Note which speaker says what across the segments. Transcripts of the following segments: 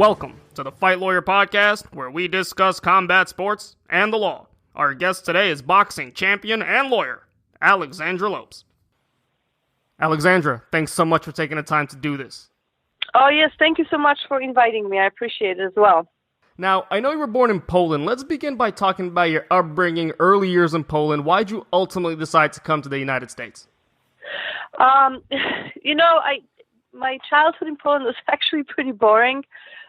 Speaker 1: Welcome to the Fight Lawyer Podcast, where we discuss combat sports and the law. Our guest today is boxing champion and lawyer, Aleksandra Lopes. Aleksandra, thanks so much for taking the time to do this.
Speaker 2: Oh, yes. Thank you so much for inviting me. I appreciate it as well.
Speaker 1: Now, I know you were born in Poland. Let's begin by talking about your upbringing, early years in Poland. Why did you ultimately decide to come to the United States?
Speaker 2: My childhood in Poland was actually pretty boring.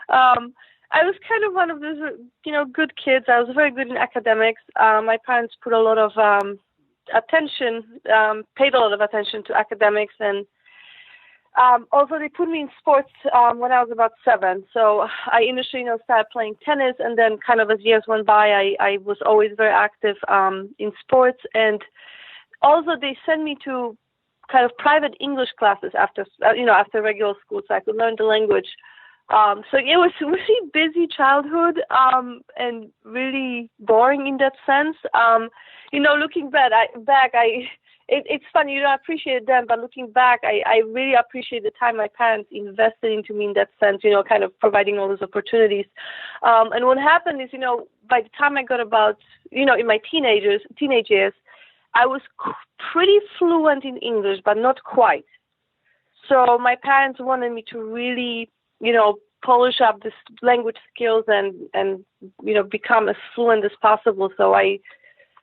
Speaker 2: I was kind of one of those, good kids. I was very good in academics. My parents put a lot of paid a lot of attention to academics, and also they put me in sports when I was about 7. So I initially, started playing tennis, and then kind of as years went by, I was always very active in sports, and also they sent me to kind of private English classes after regular school, so I could learn the language. So it was a really busy childhood and really boring in that sense. Looking back, it's funny, you don't appreciate it then, but looking back, I really appreciate the time my parents invested into me in that sense, kind of providing all those opportunities. And what happened is, by the time I got about, in my teenage years, I was pretty fluent in English, but not quite. So my parents wanted me to really, polish up this language skills and become as fluent as possible. So I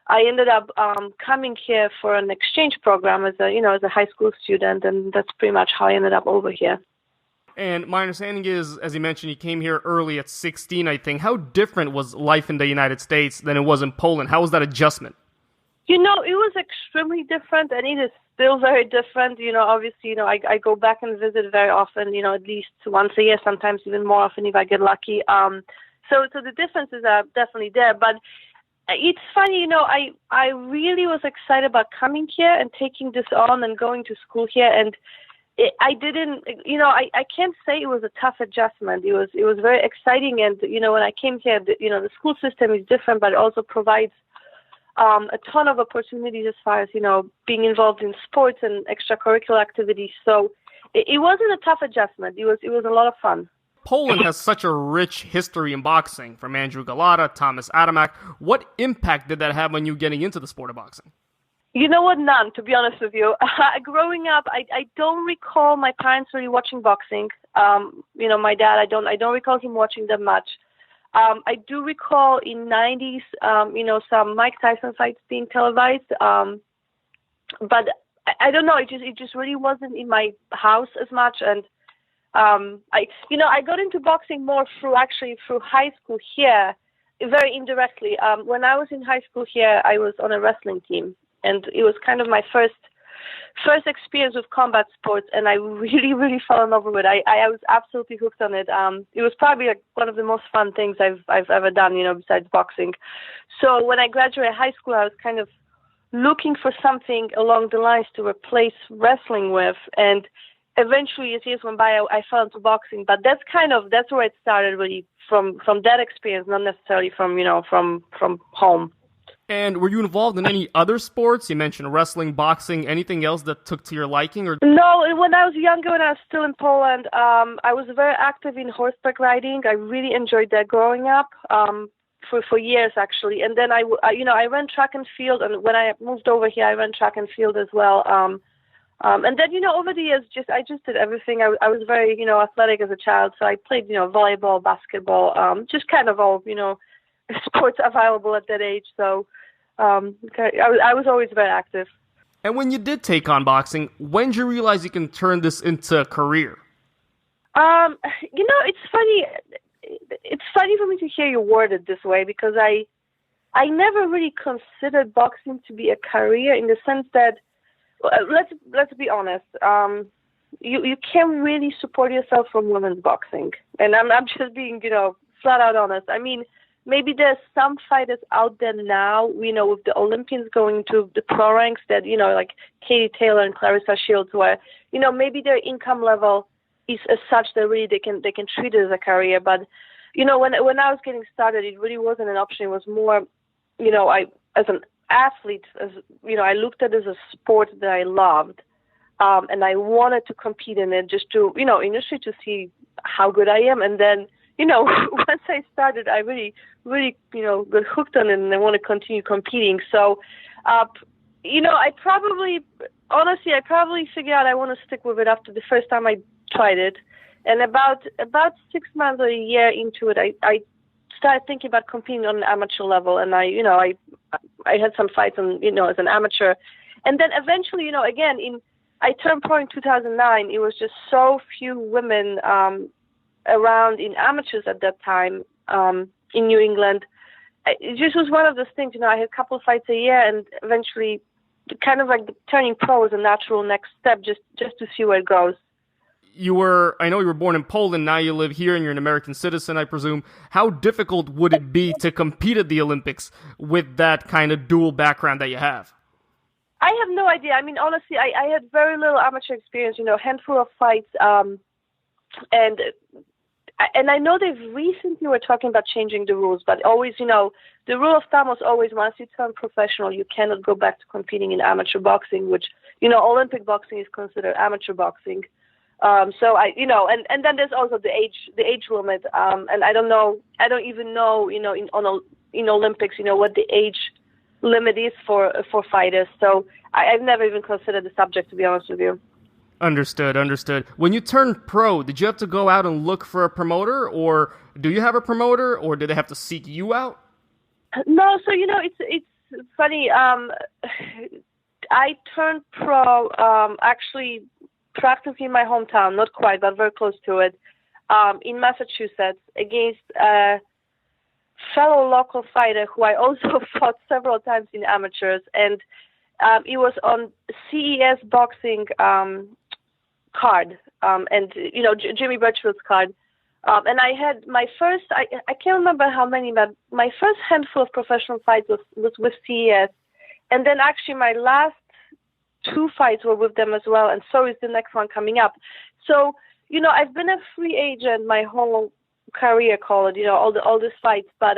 Speaker 2: ended up coming here for an exchange program as a high school student, and that's pretty much how I ended up over here.
Speaker 1: And my understanding is, as you mentioned, you came here early at 16, I think. How different was life in the United States than it was in Poland? How was that adjustment?
Speaker 2: It was extremely different, and it is still very different. Obviously, I go back and visit very often, at least once a year, sometimes even more often if I get lucky. So the differences are definitely there. But it's funny, I really was excited about coming here and taking this on and going to school here. And I didn't, I can't say it was a tough adjustment. It was very exciting. And, when I came here, the school system is different, but it also provides a ton of opportunities as far as, being involved in sports and extracurricular activities. So it wasn't a tough adjustment. It was a lot of fun.
Speaker 1: Poland has such a rich history in boxing, from Andrew Galata, Thomas Adamak. What impact did that have on you getting into the sport of boxing?
Speaker 2: You know what? None, to be honest with you. Growing up, I don't recall my parents really watching boxing. My dad, I don't recall him watching that much. I do recall in 90s, some Mike Tyson fights being televised. But I don't know, it just really wasn't in my house as much. And I got into boxing more through high school here, very indirectly. When I was in high school here, I was on a wrestling team, and it was kind of my first experience with combat sports, and I really, really fell in love with it. I was absolutely hooked on it. It was probably one of the most fun things I've ever done, besides boxing. So when I graduated high school, I was kind of looking for something along the lines to replace wrestling with, and eventually, as years went by, I fell into boxing. But that's where it started, really, from that experience, not necessarily from home.
Speaker 1: And were you involved in any other sports? You mentioned wrestling, boxing, anything else that took to your liking? Or
Speaker 2: no, when I was younger, when I was still in Poland, I was very active in horseback riding. I really enjoyed that growing up, for years, actually. And then I ran track and field, and when I moved over here, I ran track and field as well. And then, over the years, I just did everything. I was very, athletic as a child, so I played, volleyball, basketball, just kind of all, sports available at that age. So I was always very active.
Speaker 1: And when you did take on boxing, when did you realize you can turn this into a career?
Speaker 2: It's funny. It's funny for me to hear you word it this way, because I never really considered boxing to be a career, in the sense that, let's be honest, you can't really support yourself from women's boxing. And I'm just being, flat out honest. I mean, maybe there's some fighters out there now, with the Olympians going to the pro ranks that, like Katie Taylor and Claressa Shields, where, maybe their income level is as such that really they can treat it as a career. But, when I was getting started, it really wasn't an option. It was more, as an athlete, I looked at it as a sport that I loved. And I wanted to compete in it just to, initially to see how good I am. And then, once I started, I really, really, got hooked on it, and I want to continue competing. So, I probably figured out I want to stick with it after the first time I tried it. And about 6 months or a year into it, I started thinking about competing on an amateur level. And I had some fights as an amateur. And then eventually, again, I turned pro in 2009. It was just so few women around in amateurs at that time in New England. It just was one of those things, I had a couple of fights a year, and eventually kind of like turning pro was a natural next step just to see where it goes.
Speaker 1: I know you were born in Poland, now you live here and you're an American citizen, I presume. How difficult would it be to compete at the Olympics with that kind of dual background that you have?
Speaker 2: I have no idea. I mean, honestly, I had very little amateur experience, a handful of fights, and I know they've recently were talking about changing the rules, but always, the rule of thumb was always once you turn professional, you cannot go back to competing in amateur boxing, which, Olympic boxing is considered amateur boxing. So and then there's also the age limit. And I don't even know, in Olympics, what the age limit is for fighters. So I've never even considered the subject, to be honest with you.
Speaker 1: Understood. When you turned pro, did you have to go out and look for a promoter, or do you have a promoter, or did they have to seek you out?
Speaker 2: No, so it's funny. I turned pro actually practically in my hometown, not quite, but very close to it, in Massachusetts against a fellow local fighter who I also fought several times in amateurs, and it was on CES boxing card, and Jimmy Birchfield's card, and I had my first. I can't remember how many, but my first handful of professional fights was with CES, and then actually my last 2 fights were with them as well, and so is the next one coming up. So I've been a free agent my whole career, call it, all these fights, but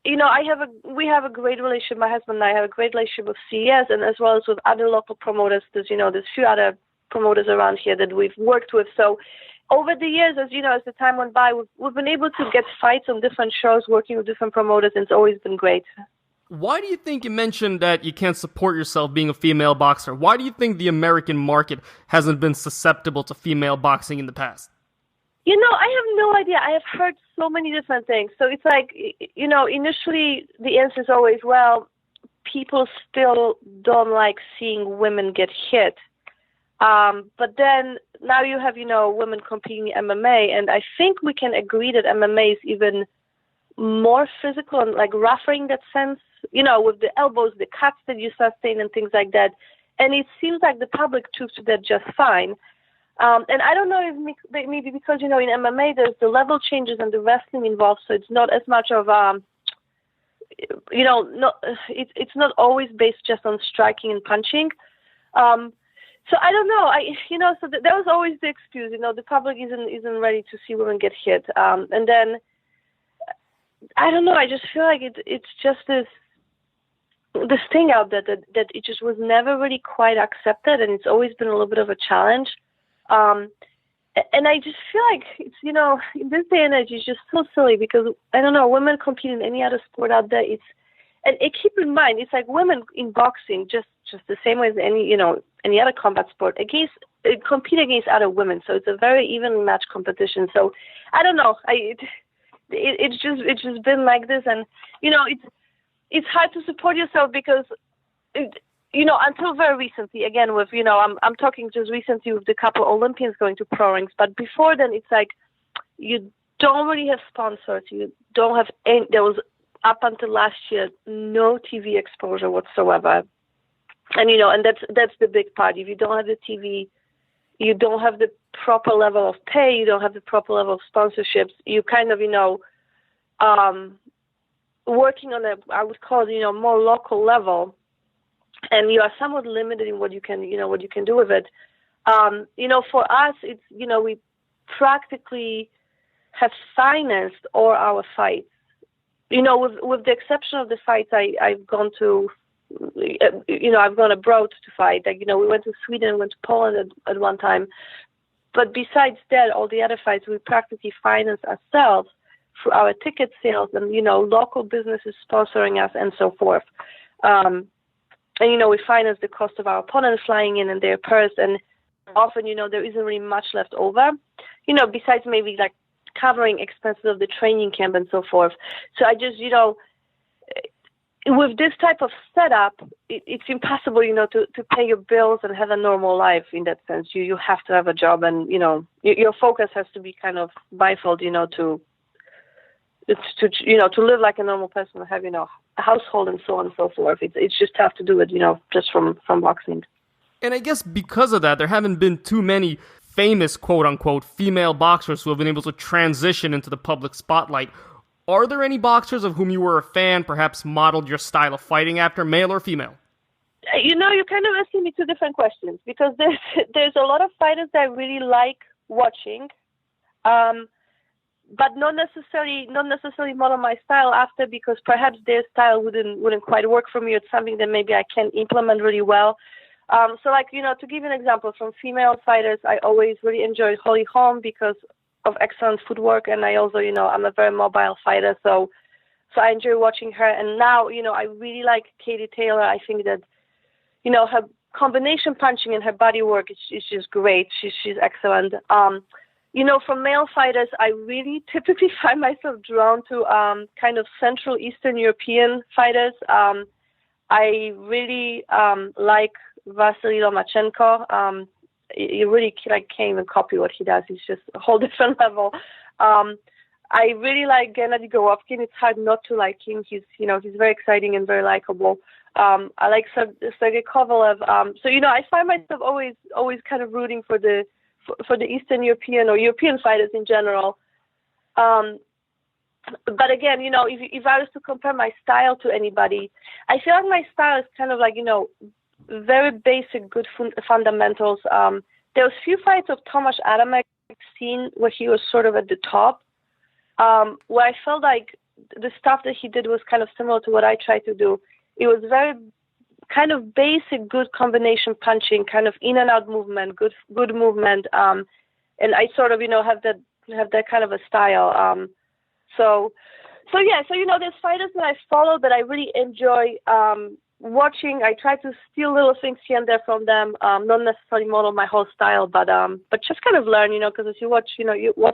Speaker 2: we have a great relationship. My husband and I have a great relationship with CES, and as well as with other local promoters. There's a few other promoters around here that we've worked with. So over the years, as the time went by, we've been able to get fights on different shows, working with different promoters, and it's always been great.
Speaker 1: Why do you think you mentioned that you can't support yourself being a female boxer? Why do you think the American market hasn't been susceptible to female boxing in the past?
Speaker 2: I have no idea. I have heard so many different things. So it's like, initially the answer is always, well, people still don't like seeing women get hit. But then now you have, women competing in MMA, and I think we can agree that MMA is even more physical and like rougher in that sense, with the elbows, the cuts that you sustain and things like that. And it seems like the public took to that just fine. And I don't know if maybe because, in MMA there's the level changes and the wrestling involved, so it's not as much of, it's not always based just on striking and punching. So I don't know. So that was always the excuse. The public isn't ready to see women get hit. And then I don't know. I just feel like it's just this thing out there that it just was never really quite accepted, and it's always been a little bit of a challenge. And I just feel like it's, in this day and age, it's just so silly because, I don't know, women compete in any other sport out there. And keep in mind, it's like women in boxing, just the same way as any other combat sport, compete against other women. So it's a very evenly matched competition. So I don't know. It's just been like this, and it's hard to support yourself because until very recently, again with I'm talking just recently with the couple Olympians going to pro rings, but before then it's like you don't really have sponsors, you don't have any. There was up until last year no TV exposure whatsoever, and and that's the big part. If you don't have the TV, you don't have the proper level of pay, you don't have the proper level of sponsorships. You kind of working on I would call it more local level. And you are somewhat limited in what you can do with it. For us, it's, we practically have financed all our fights. With the exception of the fights I've gone to, I've gone abroad to fight. Like, we went to Sweden, went to Poland at one time. But besides that, all the other fights, we practically finance ourselves through our ticket sales and, local businesses sponsoring us and so forth. And, we finance the cost of our opponents flying in and their purse. And often, there isn't really much left over, besides maybe like covering expenses of the training camp and so forth. So I just, with this type of setup, it's impossible, to pay your bills and have a normal life in that sense. You have to have a job and, your focus has to be kind of bifold, to live like a normal person and have, a household and so on and so forth. It's just tough to do it, just from boxing.
Speaker 1: And I guess because of that, there haven't been too many famous, quote-unquote, female boxers who have been able to transition into the public spotlight. Are there any boxers of whom you were a fan, perhaps modeled your style of fighting after, male or female?
Speaker 2: You're kind of asking me two different questions, because there's a lot of fighters that I really like watching, but not necessarily model my style after, because perhaps their style wouldn't quite work for me. It's something that maybe I can implement really well. So to give you an example, from female fighters, I always really enjoyed Holm because of excellent footwork, and I also, I'm a very mobile fighter, so I enjoy watching her. And now, I really like Katie Taylor. I think that, her combination punching and her body work is just great. She's excellent. From male fighters, I really typically find myself drawn to kind of Central Eastern European fighters. I really like Vasily Lomachenko. You really can't even copy what he does. He's just a whole different level. I really like Gennady Golovkin. It's hard not to like him. He's very exciting and very likable. I like Sergey Kovalev. So I find myself always kind of rooting for the Eastern European or European fighters in general. But again, if I was to compare my style to anybody, I feel like my style is kind of like, very basic, good fundamentals. There was few fights of Tomasz Adamek seen where he was sort of at the top, where I felt like the stuff that he did was kind of similar to what I tried to do. It was very kind of basic, good combination punching, kind of in and out movement, good movement, and I sort of have that kind of a style. So there's fighters that I follow that I really enjoy watching. I try to steal little things here and there from them, not necessarily model my whole style, but just kind of learn, because as you watch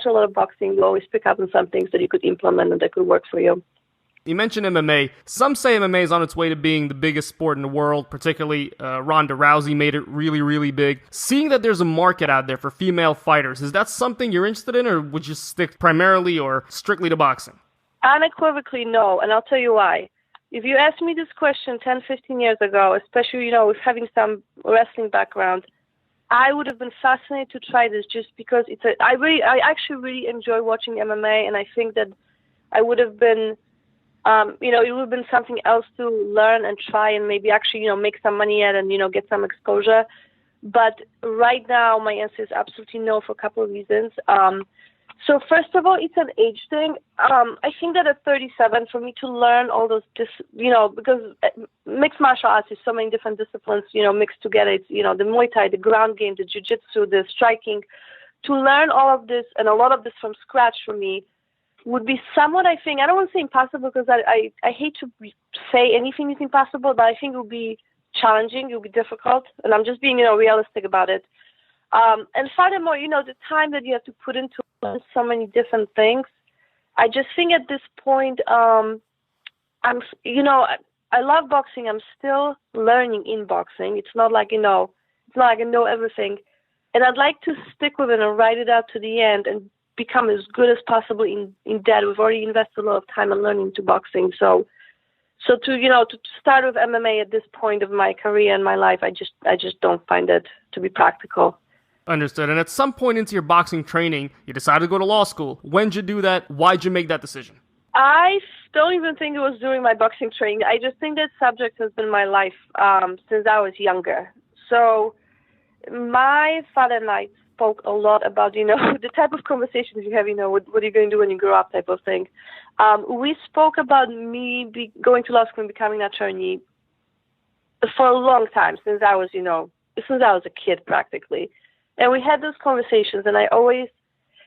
Speaker 2: a lot of boxing, you always pick up on some things that you could implement and that could work for you.
Speaker 1: You mentioned MMA. Some say MMA is on its way to being the biggest sport in the world, particularly Ronda Rousey made it really, really big. Seeing that there's a market out there for female fighters, is that something you're interested in, or would you stick primarily or strictly to boxing?
Speaker 2: Unequivocally, no, and I'll tell you why. If you asked me this question 10, 15 years ago, especially, with having some wrestling background, I would have been fascinated to try this just because I actually really enjoy watching MMA, and I think that I would have been, it would have been something else to learn and try and maybe actually, make some money at and, get some exposure. But right now, my answer is absolutely no for a couple of reasons. So first of all, it's an age thing. I think that at 37, for me to learn all those, because mixed martial arts is so many different disciplines, mixed together. It's, the Muay Thai, the ground game, the jiu-jitsu, the striking. To learn all of this and a lot of this from scratch for me would be somewhat, I think, I don't want to say impossible because I hate to say anything is impossible, but I think it would be challenging, it would be difficult. And I'm just being, realistic about it. And furthermore, the time that you have to put into so many different things, I just think at this point, I love boxing. I'm still learning in boxing. It's not like, it's not like I know everything. And I'd like to stick with it and ride it out to the end and become as good as possible in that. We've already invested a lot of time and learning into boxing. So to start with MMA at this point of my career and my life, I just don't find it to be practical.
Speaker 1: Understood. And at some point into your boxing training, you decided to go to law school. When'd you do that? Why'd you make that decision?
Speaker 2: I don't even think it was during my boxing training. I just think that subject has been my life since I was younger. So my father and I spoke a lot about, the type of conversations you have, what are you going to do when you grow up type of thing. We spoke about me going to law school and becoming an attorney for a long time, since I was a kid practically. And we had those conversations, and I always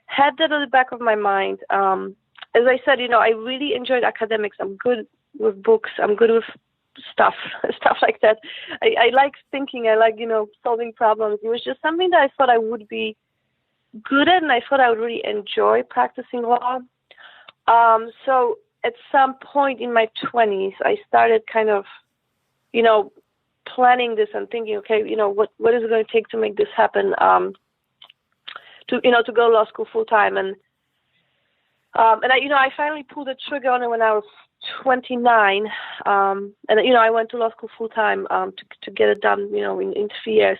Speaker 2: had that at the back of my mind. As I said, I really enjoyed academics. I'm good with books. I'm good with stuff like that. I like thinking. I like, solving problems. It was just something that I thought I would be good at, and I thought I would really enjoy practicing law. So at some point in my 20s, I started kind of, planning this and thinking, okay, what is it going to take to make this happen? To go to law school full time, and I finally pulled the trigger on it when I was 29, and I went to law school full time to get it done, in 3 years.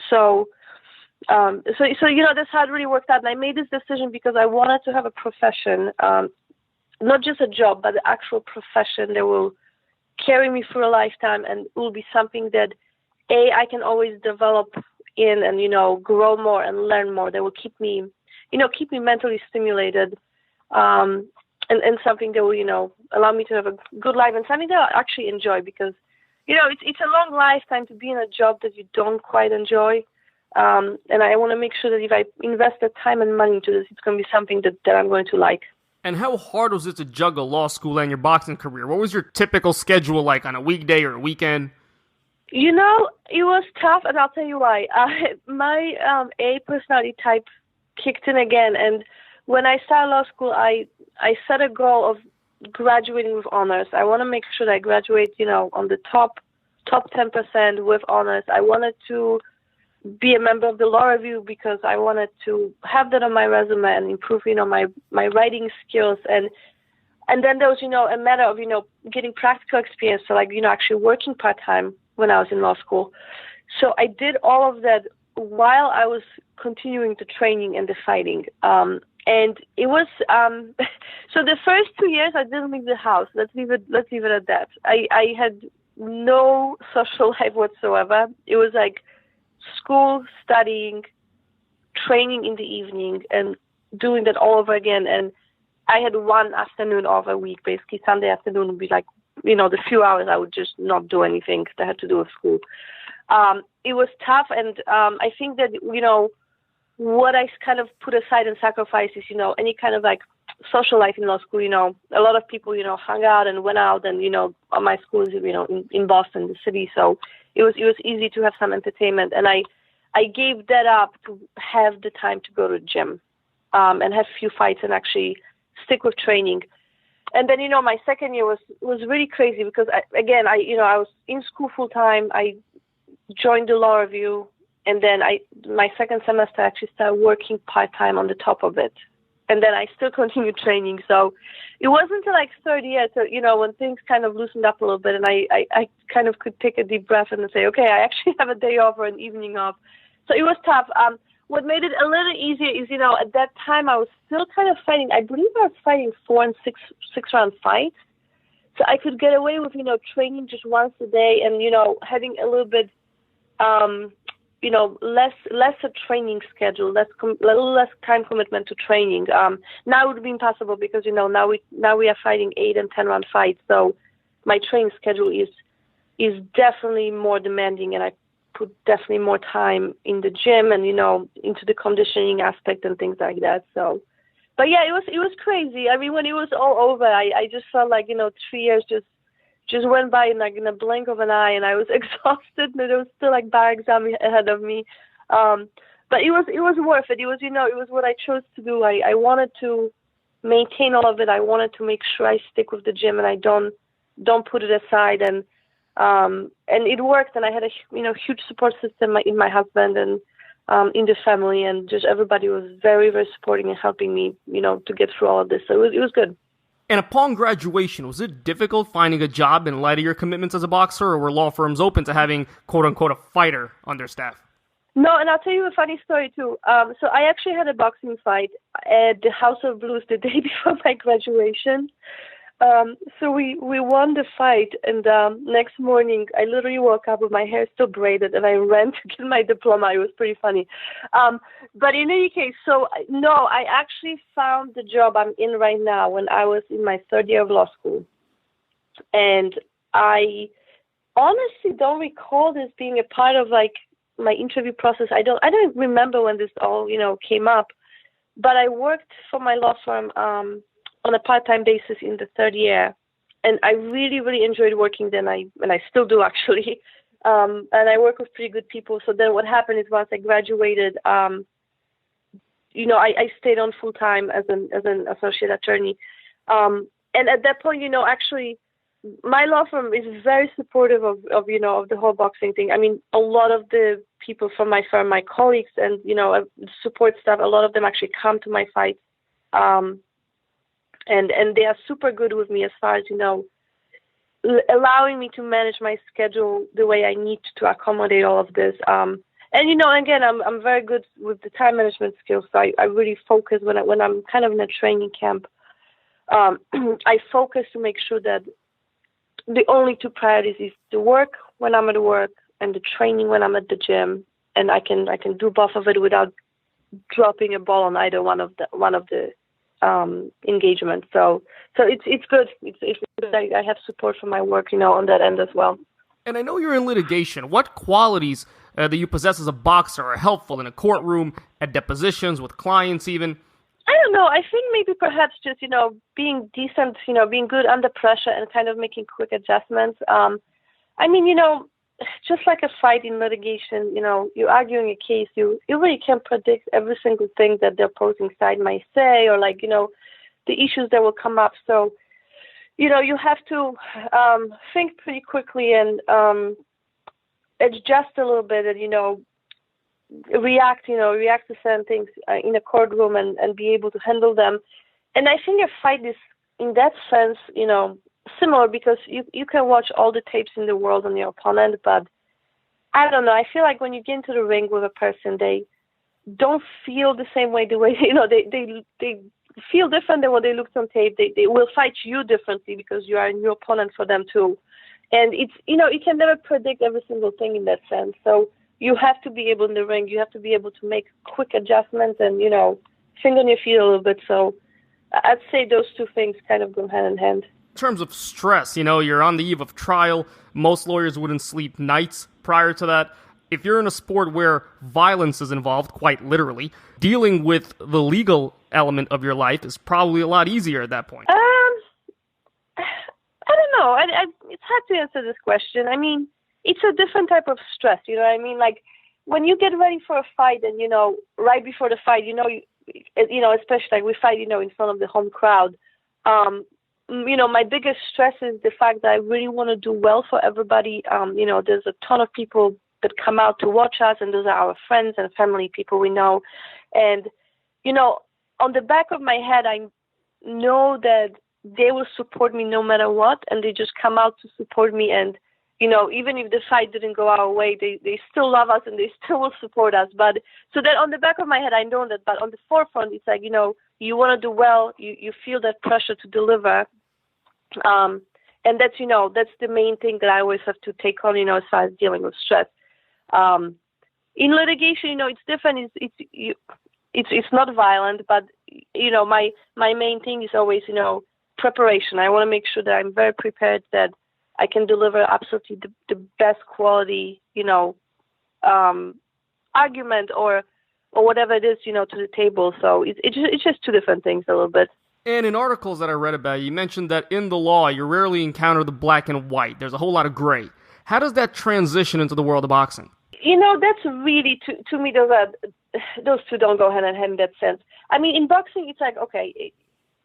Speaker 2: So that's how it really worked out. And I made this decision because I wanted to have a profession, not just a job, but the actual profession that will carry me for a lifetime, and it will be something that I can always develop in and grow more and learn more. That will keep me mentally stimulated, and something that will allow me to have a good life, and something that I actually enjoy, because it's a long lifetime to be in a job that you don't quite enjoy, and I want to make sure that if I invest the time and money into this, it's going to be something that I'm going to like.
Speaker 1: And how hard was it to juggle law school and your boxing career? What was your typical schedule like on a weekday or a weekend?
Speaker 2: It was tough, and I'll tell you why. My A personality type kicked in again, and when I started law school, I set a goal of graduating with honors. I want to make sure that I graduate, on the top 10% with honors. I wanted to be a member of the law review because I wanted to have that on my resume and improve, my writing skills. And then there was, a matter of, getting practical experience. So actually working part-time when I was in law school. So I did all of that while I was continuing the training and the fighting. And it was, so the first 2 years I didn't leave the house. Let's leave it at that. I had no social life whatsoever. It was like school, studying, training in the evening, and doing that all over again. And I had one afternoon off a week. Basically, Sunday afternoon would be like, the few hours I would just not do anything that had to do with school. It was tough, and I think that, what I kind of put aside and sacrificed is, any kind of like social life in law school. A lot of people, hung out and went out, and, my school is, in Boston, the city. So it was easy to have some entertainment, and I gave that up to have the time to go to the gym, and have a few fights and actually stick with training. And then, my second year was really crazy because I was in school full time. I joined the law review, and then my second semester I actually started working part time on the top of it. And then I still continued training. So it wasn't until like third year, when things kind of loosened up a little bit, and I kind of could take a deep breath and say, okay, I actually have a day off or an evening off. So it was tough. What made it a little easier is, at that time I was still kind of fighting. I believe I was fighting 4 and 6 round fights. So I could get away with, training just once a day and, having a little bit, less a training schedule, a little less time commitment to training. Now it would be impossible because, now we are fighting 8 and 10 round fights. So my training schedule is definitely more demanding, and I put definitely more time in the gym and, into the conditioning aspect and things like that. So, but yeah, it was crazy. I mean, when it was all over, I just felt like, 3 years just went by in a blink of an eye, and I was exhausted, and there was still like bar exam ahead of me. But it was worth it. It was, it was what I chose to do. I wanted to maintain all of it. I wanted to make sure I stick with the gym and I don't put it aside. And it worked, and I had a huge support system in my husband and in the family, and just everybody was very, very supporting and helping me, to get through all of this. So it was good.
Speaker 1: And upon graduation, was it difficult finding a job in light of your commitments as a boxer, or were law firms open to having, quote-unquote, a fighter on their staff?
Speaker 2: No, and I'll tell you a funny story, too. So I actually had a boxing fight at the House of Blues the day before my graduation. So we won the fight, and next morning I literally woke up with my hair still braided, and I ran to get my diploma. It was pretty funny. But in any case, so no, I actually found the job I'm in right now when I was in my third year of law school. And I honestly don't recall this being a part of like my interview process. I don't remember when this all, came up, but I worked for my law firm on a part-time basis in the third year, and I really, really enjoyed working there, and I still do actually. And I work with pretty good people. So then what happened is once I graduated, I stayed on full time as an associate attorney. And at that point, actually, my law firm is very supportive of the whole boxing thing. I mean, a lot of the people from my firm, my colleagues and, support staff, a lot of them actually come to my fights. And they are super good with me as far as, allowing me to manage my schedule the way I need to accommodate all of this. And, again, I'm very good with the time management skills. So I really focus when I'm kind of in a training camp. I focus to make sure that the only two priorities is the work when I'm at work and the training when I'm at the gym, and I can do both of it without dropping a ball on either one of the engagements. So it's good. It's good. I have support from my work, on that end as well.
Speaker 1: And I know you're in litigation. What qualities that you possess as a boxer are helpful in a courtroom, at depositions, with clients even?
Speaker 2: I don't know. I think maybe perhaps just, being decent, being good under pressure and kind of making quick adjustments. Just like a fight in litigation, you're arguing a case, you really can't predict every single thing that the opposing side might say or the issues that will come up. So, you have to think pretty quickly and adjust a little bit and, react to certain things in a courtroom and be able to handle them. And I think a fight is, in that sense, similar because you can watch all the tapes in the world on your opponent, but I don't know. I feel like when you get into the ring with a person, they don't feel the same way. The way they feel different than what they looked on tape. They will fight you differently because you are a new opponent for them too. And it's you can never predict every single thing in that sense. So you have to be able in the ring. You have to be able to make quick adjustments and think on your feet a little bit. So I'd say those two things kind of go hand in hand.
Speaker 1: In terms of stress, you're on the eve of trial. Most lawyers wouldn't sleep nights prior to that. If you're in a sport where violence is involved, quite literally, dealing with the legal element of your life is probably a lot easier at that point.
Speaker 2: I don't know. It's hard to answer this question. I mean, it's a different type of stress, you know what I mean? Like, when you get ready for a fight and, right before the fight, especially like we fight, in front of the home crowd, my biggest stress is the fact that I really want to do well for everybody. There's a ton of people that come out to watch us, and those are our friends and family, people we know. And, on the back of my head, I know that they will support me no matter what, and they just come out to support me. And, even if the fight didn't go our way, they still love us and they still will support us. But so that on the back of my head, I know that. But on the forefront, it's like, you want to do well. You feel that pressure to deliver. And that's, that's the main thing that I always have to take on, as far as dealing with stress. In litigation, it's different. It's not violent, but, my main thing is always, preparation. I want to make sure that I'm very prepared, that I can deliver absolutely the best quality, argument or whatever it is, to the table. So it's just two different things a little bit.
Speaker 1: And in articles that I read about you mentioned that in the law, you rarely encounter the black and white. There's a whole lot of gray. How does that transition into the world of boxing?
Speaker 2: That's really, to me, those two don't go hand in hand in that sense. I mean, in boxing, it's like, okay,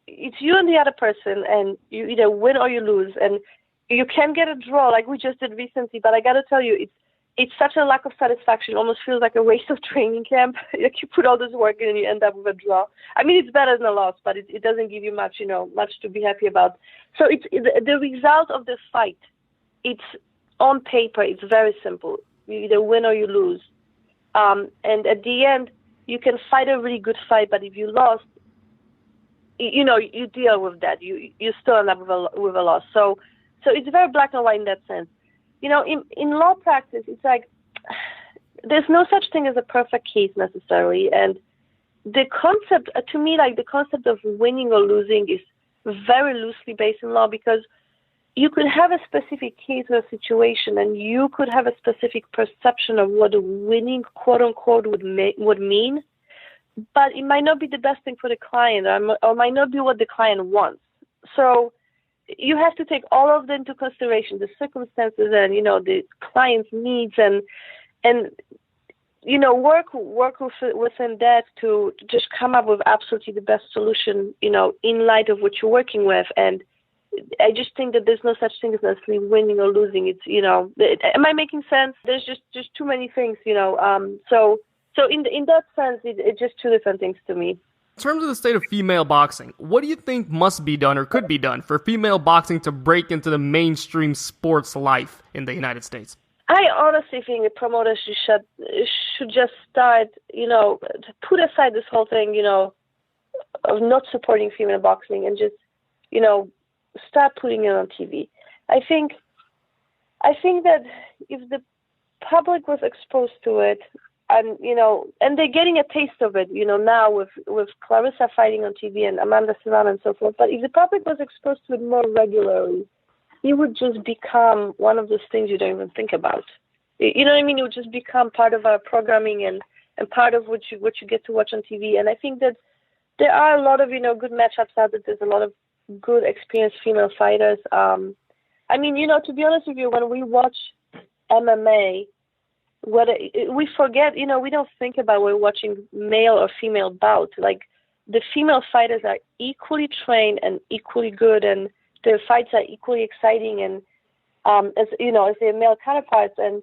Speaker 2: it's you and the other person, and you either win or you lose, and you can get a draw like we just did recently, but I got to tell you, it's such a lack of satisfaction. It almost feels like a waste of training camp. Like you put all this work in and you end up with a draw. I mean, it's better than a loss, but it doesn't give you much, much to be happy about. So it's the result of the fight. It's on paper. It's very simple. You either win or you lose. And at the end, you can fight a really good fight, but if you lost, you deal with that. You still end up with a loss. So it's very black and white in that sense. In law practice, it's like there's no such thing as a perfect case necessarily. And the concept, the concept of winning or losing is very loosely based in law because, you could have a specific case or situation, and you could have a specific perception of what a winning, quote unquote, would mean, but it might not be the best thing for the client, or might not be what the client wants. So you have to take all of them into consideration, the circumstances and, the client's needs, and work within that to just come up with absolutely the best solution, in light of what you're working with. And I just think that there's no such thing as necessarily winning or losing. It's, am I making sense? There's just too many things, so in that sense, it's just two different things to me.
Speaker 1: In terms of the state of female boxing, what do you think must be done or could be done for female boxing to break into the mainstream sports life in the United States?
Speaker 2: I honestly think the promoters should just start, to put aside this whole thing, of not supporting female boxing and just, start putting it on TV. I think that if the public was exposed to it, and they're getting a taste of it, now with Claressa fighting on TV and Amanda Serrano and so forth. But if the public was exposed to it more regularly, it would just become one of those things you don't even think about. You know what I mean? It would just become part of our programming and part of what you get to watch on TV. And I think that there are a lot of good matchups out there. There's a lot of good, experienced female fighters. To be honest with you, when we watch MMA, we forget, we don't think about we're watching male or female bouts. Like, the female fighters are equally trained and equally good, and their fights are equally exciting, and as their male counterparts. And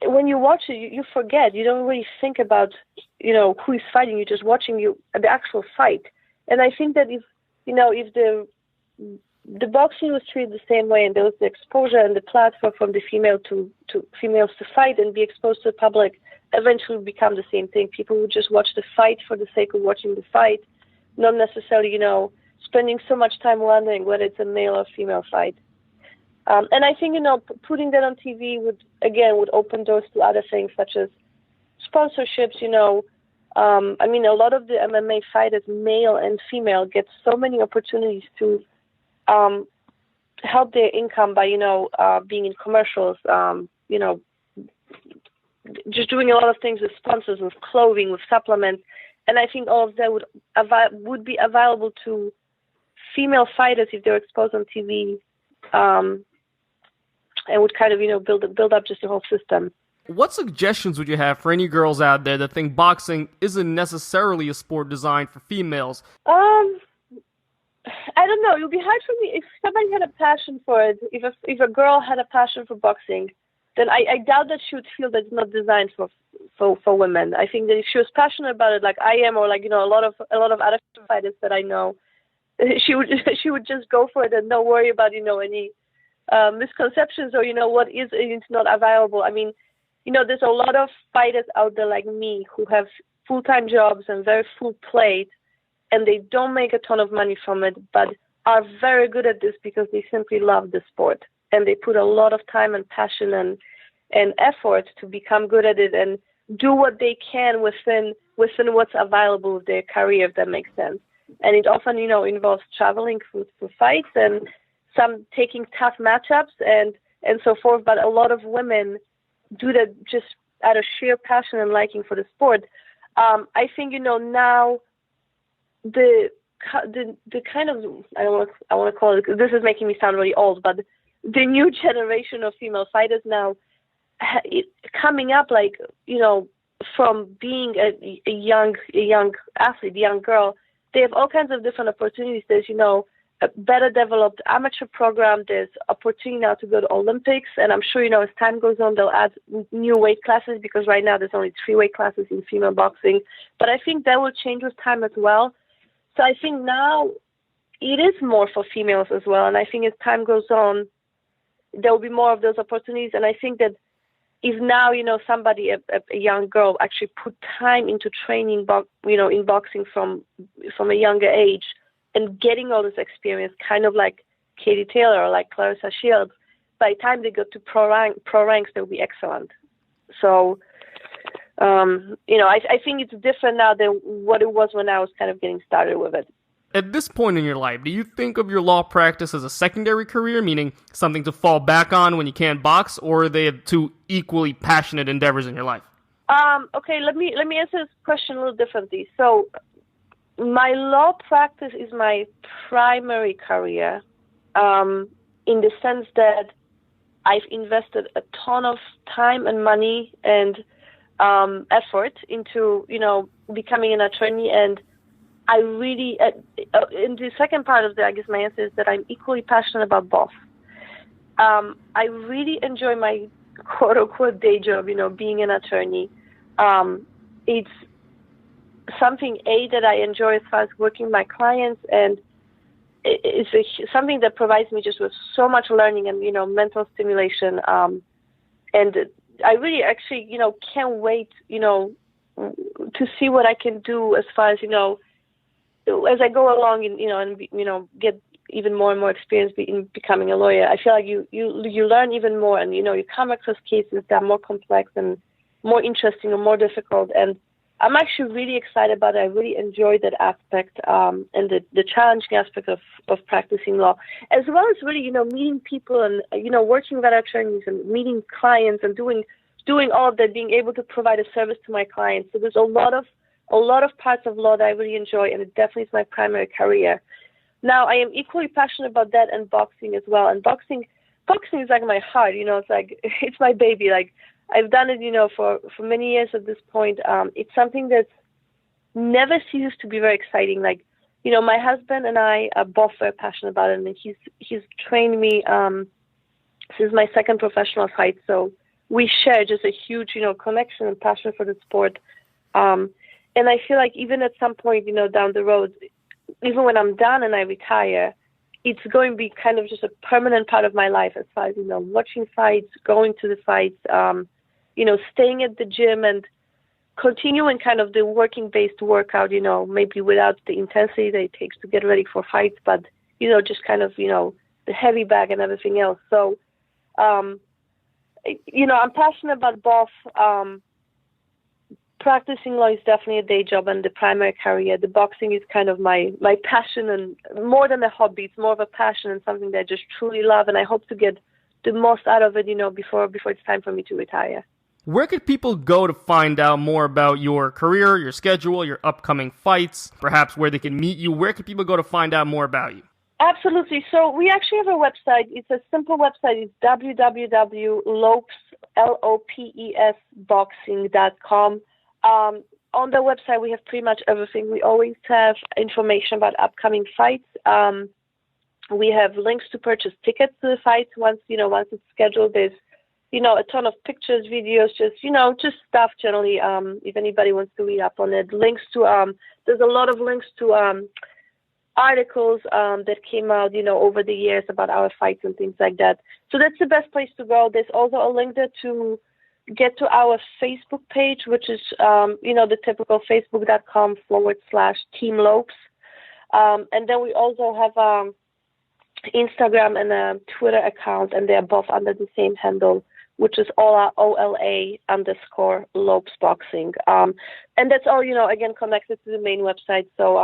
Speaker 2: when you watch it, you forget. You don't really think about, who is fighting. You're just watching the actual fight. And I think that if the boxing was treated the same way, and there was the exposure and the platform from the females to fight and be exposed to the public, eventually would become the same thing. People would just watch the fight for the sake of watching the fight, not necessarily, spending so much time wondering whether it's a male or female fight. And I think, putting that on TV would open doors to other things such as sponsorships. A lot of the MMA fighters, male and female, get so many opportunities to help their income by, being in commercials, just doing a lot of things with sponsors, with clothing, with supplements. And I think all of that would be available to female fighters if they're exposed on TV, and would kind of, build up just the whole system.
Speaker 1: What suggestions would you have for any girls out there that think boxing isn't necessarily a sport designed for females?
Speaker 2: I don't know. It would be hard for me if somebody had a passion for it. If a girl had a passion for boxing, then I doubt that she would feel that it's not designed for women. I think that if she was passionate about it, like I am, or like a lot of other fighters that I know, she would just go for it and not worry about any misconceptions or what is it's not available. I mean, there's a lot of fighters out there like me who have full-time jobs and very full plate, and they don't make a ton of money from it, but are very good at this because they simply love the sport, and they put a lot of time and passion and effort to become good at it and do what they can within what's available with their career, if that makes sense. And it often, involves traveling for fights and some taking tough matchups and so forth. But a lot of women do that just out of sheer passion and liking for the sport. I think, now the kind of, I want to call it, this is making me sound really old, but the new generation of female fighters now coming up, like, from being a young athlete, young girl, they have all kinds of different opportunities. There's, a better developed amateur program. There's opportunity now to go to Olympics. And I'm sure, as time goes on, they'll add new weight classes because right now there's only 3 weight classes in female boxing. But I think that will change with time as well. So I think now it is more for females as well. And I think as time goes on, there will be more of those opportunities. And I think that if now, somebody, a young girl, actually put time into training, in boxing from a younger age and getting all this experience, kind of like Katie Taylor or like Claressa Shields, by the time they go to pro ranks, they'll be excellent. So, I think it's different now than what it was when I was kind of getting started with it.
Speaker 1: At this point in your life, do you think of your law practice as a secondary career, meaning something to fall back on when you can't box, or are they two equally passionate endeavors in your life?
Speaker 2: Okay, let me answer this question a little differently. So, my law practice is my primary career, in the sense that I've invested a ton of time and money and effort into, becoming an attorney, and I really, in the second part of that, I guess my answer is that I'm equally passionate about both. I really enjoy my quote-unquote day job, being an attorney. It's something, that I enjoy as far as working with my clients, and it's something that provides me just with so much learning and, mental stimulation. And I really actually, can't wait, to see what I can do as far as, as I go along and, get even more and more experience in becoming a lawyer. I feel like you learn even more, and, you come across cases that are more complex and more interesting and more difficult. And I'm actually really excited about it. I really enjoy that aspect, and the challenging aspect of practicing law, as well as really, meeting people and, working with attorneys and meeting clients and doing all of that, being able to provide a service to my clients. So there's a lot of parts of law that I really enjoy, and it definitely is my primary career. Now, I am equally passionate about that and boxing as well. And boxing is like my heart, it's like, it's my baby. Like, I've done it, for many years at this point. It's something that never ceases to be very exciting. Like, my husband and I are both very passionate about it, and he's trained me since my second professional fight. So we share just a huge, connection and passion for the sport. And I feel like even at some point, down the road, even when I'm done and I retire, it's going to be kind of just a permanent part of my life as far as, watching fights, going to the fights, staying at the gym and continuing kind of the working-based workout, maybe without the intensity that it takes to get ready for fights, but, just kind of, the heavy bag and everything else. So, I'm passionate about both. Practicing law is definitely a day job and the primary career. The boxing is kind of my passion, and more than a hobby, it's more of a passion and something that I just truly love, and I hope to get the most out of it, before it's time for me to retire.
Speaker 1: Where could people go to find out more about your career, your schedule, your upcoming fights, perhaps where they can meet you? Where could people go to find out more about you?
Speaker 2: Absolutely. So we actually have a website. It's a simple website. It's www.lopes.boxing.com. On the website, we have pretty much everything. We always have information about upcoming fights. We have links to purchase tickets to the fights once it's scheduled. There's, a ton of pictures, videos, just stuff generally. If anybody wants to read up on it, links to, there's a lot of links to, articles, that came out, over the years about our fights and things like that. So that's the best place to go. There's also a link there to get to our Facebook page, which is, the typical facebook.com/Team Lopes. And then we also have, Instagram and a Twitter account, and they're both under the same handle, which is OLA_Lopes Boxing. And that's all, again, connected to the main website. So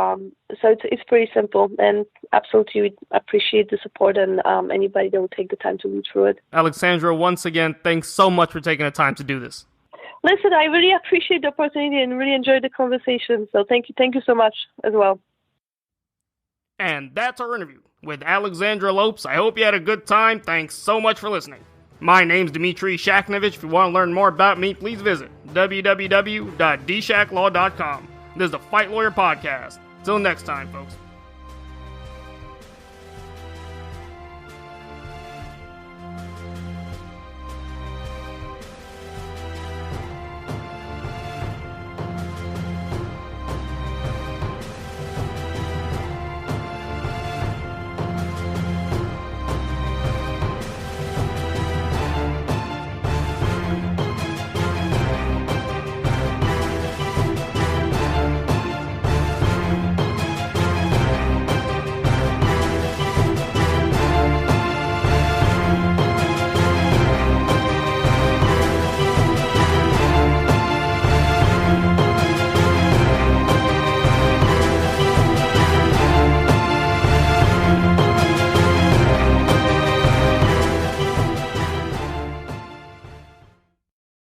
Speaker 2: it's pretty simple, and absolutely we appreciate the support and anybody that will take the time to read through it.
Speaker 1: Aleksandra, once again, thanks so much for taking the time to do this.
Speaker 2: Listen, I really appreciate the opportunity and really enjoyed the conversation. So thank you so much as well.
Speaker 1: And that's our interview with Aleksandra Lopes. I hope you had a good time. Thanks so much for listening. My name's Dmitriy Shakhnevich. If you want to learn more about me, please visit www.dshacklaw.com. This is the Fight Lawyer Podcast. Till next time, folks.